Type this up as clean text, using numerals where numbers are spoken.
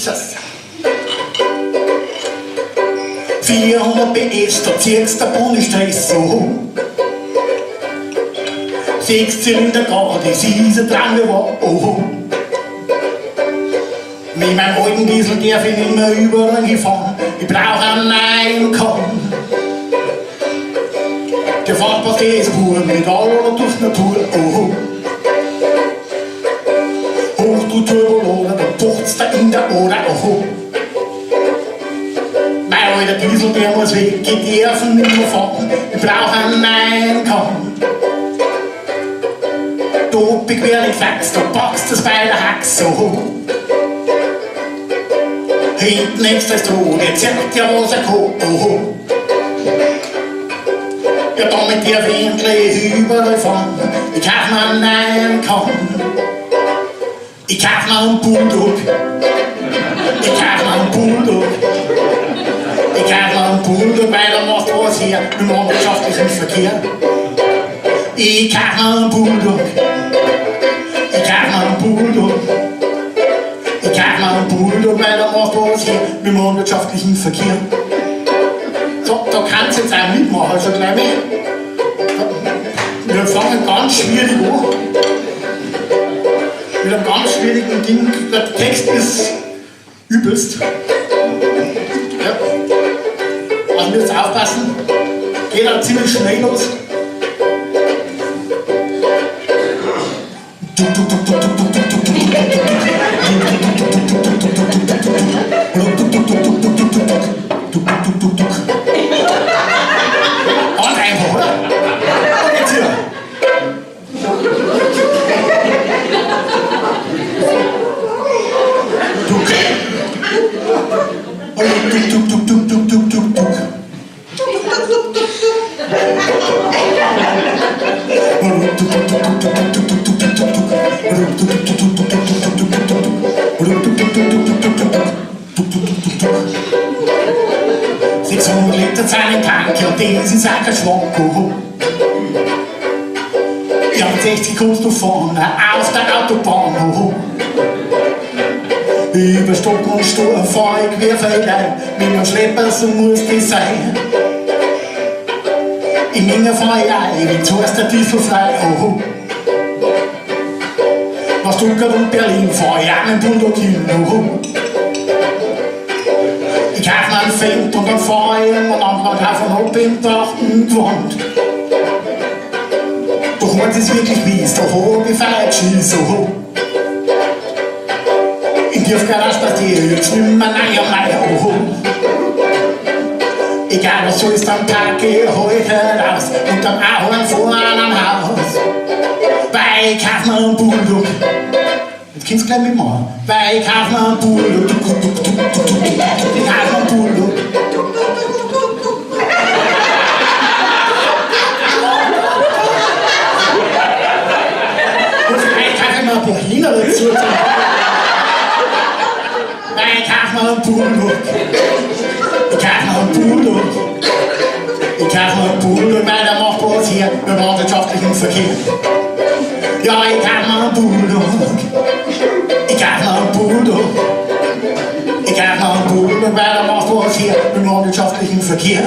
Ups. 400 PS, da ziehst du ohne Stress so. 6 Zylinder Grad, das ist ein Traum, wie war, oh. Mit meinem alten Diesel darf ich nicht mehr überall hinfahren. Ich brauch einen neuen Kahn. Der fährt was das pur, mit all oder durch die Natur, oh. Hoch du Turbolader, da pocht's da in der Oder, oh. Mein alter Diesel, der muss weg, ich darf nicht mehr fahren. Ich brauch einen neuen Kahn. Dopig wär nicht fax, da packst du's bei der Hax, so. Hinten extra Stroh, der zirkt ja was er kann, oh. Ja, damit der Windle überall fahren. Ich kauf mir einen neuen Kahn. Ich kauf mir einen Bulldog. Ich kauf mir einen Bulldog. Ich kauf mir einen Bulldog, weil er macht was her im landwirtschaftlichen Verkehr. Ich kauf mir einen Bulldog. Ich kauf mir einen Bulldog. Ich kauf mir einen Bulldog, weil er macht was her mit dem landwirtschaftlichen Verkehr. So, da kannst du jetzt auch mitmachen, also gleich mit. Wir fangen ganz schwierig an. Mit einem ganz schwierigen Ding. Der Text ist übelst. Ja. Also müsst ihr aufpassen. Geht auch ziemlich schnell los. Und einfach, oder? Und jetzt hier. Liter seinen Tank, ja, das ist auch kein Schwacko. Ja, mit 60 kommst du vorne auf der Autobahn. Oh. Über Stock und Stur fahr ich wie Feldlein, mit einem Schlepper, so muss das sein. In Minga fahr ich ein, wie zuerst der Diesel frei. Oh. Nach Stuttgart und Berlin fahr ich auch mit dem Bulldog hin. Oh. Ich kauf mir einen Fendt und dann fahr ich einen anderen davon ab im Trachtengewand. Doch wenn es wirklich mies, da hab ich falsch so. In die Garage passiert jetzt nicht mehr nein, oh. Egal was so ist, dann packe ich heute raus und dann Ahorn vor einem Haus. Weil ich kauf mir einen Bulldog. Jetzt kannst du gleich mitmachen. Weil ich kauf mir einen Bulldog. Ich kauf mir einen Bulldog. Und vielleicht kauf ich mir ein paar Hühner dazu. Weil ich kauf mir einen Bulldog. Ich kauf mir einen Bulldog. Ich kauf mir einen Bulldog, weil der macht was hier mit dem landwirtschaftlichen Verkehr. Ja, ich kauf mir einen Bulldog. Ich kauf mir einen Bulldog. Ich kauf mir einen Bulldog, weil der macht was hier mit dem landwirtschaftlichen Verkehr.